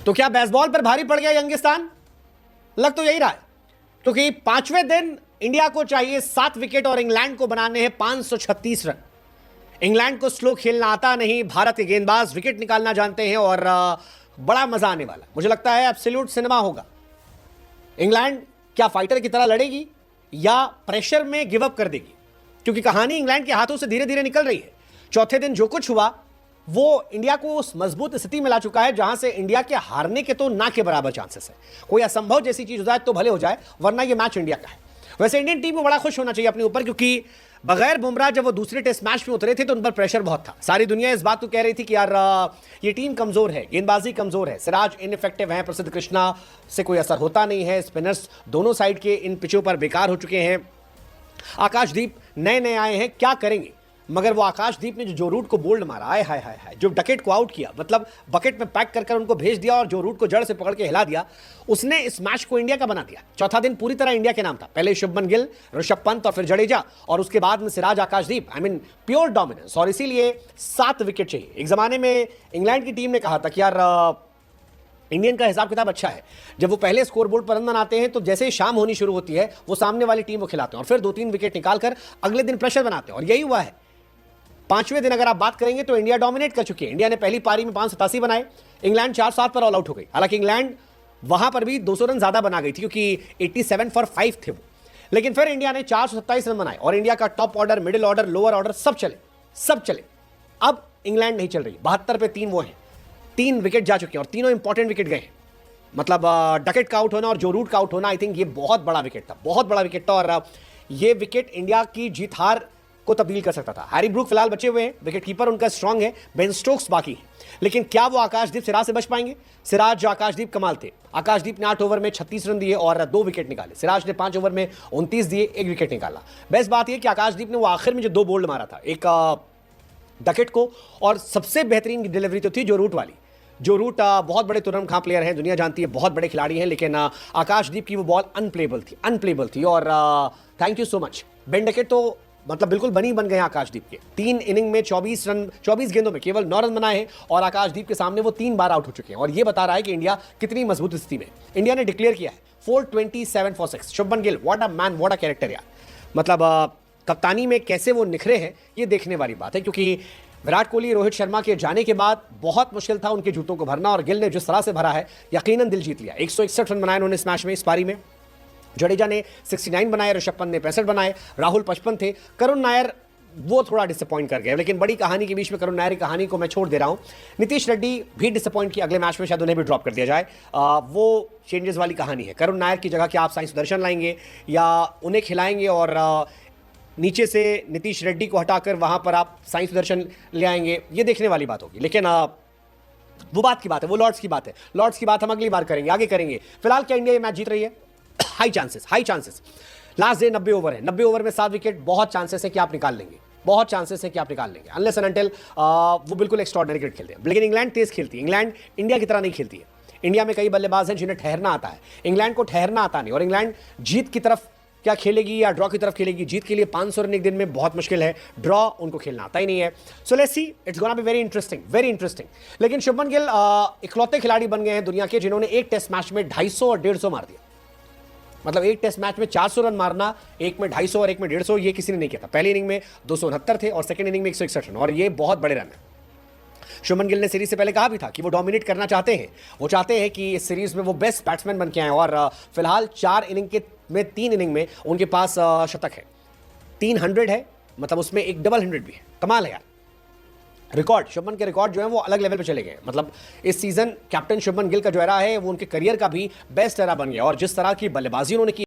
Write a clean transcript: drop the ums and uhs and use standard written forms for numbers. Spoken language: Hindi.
तो क्या बेसबॉल पर भारी पड़ गया यंगिस्तान? लग तो यही रहा है, क्योंकि पांचवें दिन इंडिया को चाहिए 7 विकेट और इंग्लैंड को बनाने हैं 536 रन। इंग्लैंड को स्लो खेलना आता नहीं, भारत के गेंदबाज विकेट निकालना जानते हैं और बड़ा मजा आने वाला। मुझे लगता है एब्सोल्यूट सिनेमा होगा। इंग्लैंड क्या फाइटर की तरह लड़ेगी या प्रेशर में गिव अप कर देगी? क्योंकि कहानी इंग्लैंड के हाथों से धीरे धीरे निकल रही है। चौथे दिन जो कुछ हुआ वो इंडिया को उस मजबूत स्थिति में ला चुका है जहां से इंडिया के हारने के तो ना के बराबर चांसेस है। कोई असंभव जैसी चीज हो जाए तो भले हो जाए, वरना ये मैच इंडिया का है। वैसे इंडियन टीम को बड़ा खुश होना चाहिए अपने ऊपर, क्योंकि बगैर बुमराह जब वो दूसरे टेस्ट मैच में उतरे थे तो उन पर प्रेशर बहुत था। सारी दुनिया इस बात को कह रही थी कि यार ये टीम कमजोर है, गेंदबाजी कमजोर है, सिराज इनइफेक्टिव हैं, प्रसिद्ध कृष्णा से कोई असर होता नहीं है, स्पिनर्स दोनों साइड के इन पिचों पर बेकार हो चुके हैं, आकाशदीप नए नए आए हैं, क्या करेंगे? मगर वो आकाशदीप ने जो रूट को बोल्ड मारा, आए हाय हाय हाय, जो डकेट को आउट किया, मतलब बकेट में पैक कर कर उनको भेज दिया और जो रूट को जड़ से पकड़ के हिला दिया, उसने इस मैच को इंडिया का बना दिया। चौथा दिन पूरी तरह इंडिया के नाम था। पहले शुभमन गिल, ऋषभ पंत और फिर जडेजा, और उसके बाद में सिराज, आकाशदीप, आई मीन प्योर डोमिनेंस। और इसीलिए 7 विकेट चाहिए। एक जमाने में इंग्लैंड की टीम ने कहा था कि यार इंडियन का हिसाब किताब अच्छा है, जब वो पहले स्कोर बोर्ड पर रन बनाते हैं तो जैसे ही शाम होनी शुरू होती है वो सामने वाली टीम को खिलाते हैं और फिर 2-3 विकेट निकालकर अगले दिन प्रेशर बनाते हैं। और यही हुआ है। पांचवें दिन अगर आप बात करेंगे तो इंडिया डोमिनेट कर चुकी है। इंडिया ने पहली पारी में 587 बनाए, इंग्लैंड 4-7 पर ऑल आउट हो गई। हालांकि इंग्लैंड वहां पर भी 200 रन ज्यादा बना गई थी क्योंकि 87 फॉर 5 थे वो, लेकिन फिर इंडिया ने 427 रन बनाए और इंडिया का top order, middle order, lower order सब चले। अब इंग्लैंड नहीं चल रही। 72 पे 3 वो हैं, 3 विकेट जा चुके हैं और तीनों इंपॉर्टेंट विकेट गए हैं। मतलब डकेट का आउट होना और जो रूट का आउट होना, आई थिंक ये बहुत बड़ा विकेट था, बहुत बड़ा विकेट था। और ये विकेट इंडिया की जीत हार को तब्दील कर सकता था। हैरी ब्रूक फिलहाल बचे हुए हैं, विकेट कीपर उनका स्ट्रांग है, बेन स्टोक्स बाकी है, लेकिन क्या वो आकाशदीप, सिराज से बच पाएंगे? सिराज, आकाशदीप कमाल थे। आकाशदीप ने 8 ओवर में 36 रन दिए और 2 विकेट निकाले। सिराज ने 5 ओवर में 29 दिए, 1 विकेट निकाला। बेस्ट बात यह कि आकाशदीप ने वो आखिर में जो 2 बोल्ड मारा था, एक डकेट को, और सबसे बेहतरीन डिलीवरी तो थी जो रूट वाली। जो रूट बहुत बड़े तुरंत खां प्लेयर हैं, दुनिया जानती है, बहुत बड़े खिलाड़ी हैं, लेकिन आकाशदीप की वो बॉल अनप्लेबल थी। और thank you so much. Ben Duckett तो मतलब बिल्कुल बन गए आकाशदीप के। 3 इनिंग में 24 गेंदों में केवल 9 रन बनाए हैं और आकाशदीप के सामने वो 3 बार आउट हो चुके हैं। और ये बता रहा है कि इंडिया कितनी मजबूत स्थिति में। इंडिया ने डिक्लेयर किया है 427 for 6। Shubman Gill, what a man, what a character यार। मतलब कप्तानी में कैसे वो निखरे हैं ये देखने वाली बात है, क्योंकि विराट कोहली, रोहित शर्मा के जाने के बाद बहुत मुश्किल था उनके जूतों को भरना और गिल ने जिस तरह से भरा है यकीनन दिल जीत लिया। 161 रन बनाए उन्होंने इस मैच में, इस पारी में। जडेजा ने 69 बनाए, ऋषभ पंत ने 65 बनाए, राहुल 55 थे। करुण नायर वो थोड़ा डिसअपॉइंट कर गए, लेकिन बड़ी कहानी के बीच में करुण नायर की कहानी को मैं छोड़ दे रहा हूं। नीतीश रेड्डी भी डिसअपॉइंट किया, अगले मैच में शायद उन्हें भी ड्रॉप कर दिया जाए। वो चेंजेस वाली कहानी है। करुण नायर की जगह क्या आप साई सुदर्शन लाएंगे या उन्हें खिलाएंगे और नीचे से नीतीश रेड्डी को हटाकर वहां पर आप साई सुदर्शन ले आएंगे, ये देखने वाली बात होगी। लेकिन वो बात की बात है, वो लॉर्ड्स की बात है। लॉर्ड्स की बात हम अगली बार करेंगे, आगे करेंगे। फिलहाल क्या इंडिया ये मैच जीत रही है? High chances. Last day 90 over है, 90 ओवर में 7 विकेट, बहुत चांसेस है कि आप निकाल लेंगे, बहुत चांसेस है कि आप निकाल लेंगे, अनलेस एंड अनटिल वो बिल्कुल एक्स्ट्राऑर्डिनरी क्रिकेट खेलते हैं। लेकिन इंग्लैंड तेज खेलती है, इंग्लैंड इंडिया की तरह नहीं खेलती है। इंडिया में कई बल्लेबाज हैं जिन्हें ठहरना आता है, इंग्लैंड को ठहरना आता नहीं। और इंग्लैंड जीत की तरफ क्या खेलेगी या ड्रॉ की तरफ खेलेगी? जीत के लिए 500 रन एक दिन में बहुत मुश्किल है, ड्रॉ उनको खेलना आता ही नहीं है। So let's see, it's gonna be very interesting. लेकिन शुभमन गिल इकलौते खिलाड़ी बन गए हैं दुनिया के जिन्होंने एक टेस्ट मैच में 250 और 150 मार दिया। मतलब एक टेस्ट मैच में 400 रन मारना, एक में 250 और एक में 150, ये किसी ने नहीं किया था। पहली इनिंग में 269 थे और सेकंड इनिंग में 161 रन, और ये बहुत बड़े रन है। शुभमन गिल ने सीरीज से पहले कहा भी था कि वो डोमिनेट करना चाहते हैं, वो चाहते हैं कि इस सीरीज में वो बेस्ट बैट्समैन बन के आए। और फिलहाल 3 इनिंग में उनके पास शतक है, 300 है, मतलब उसमें एक डबल 100 भी है। कमाल है यार। रिकॉर्ड, शुभमन के रिकॉर्ड जो है वो अलग लेवल पे चले गए। मतलब इस सीजन कैप्टन शुभमन गिल का जो एरा है वो उनके करियर का भी बेस्ट एरा बन गया। और जिस तरह की बल्लेबाजी उन्होंने की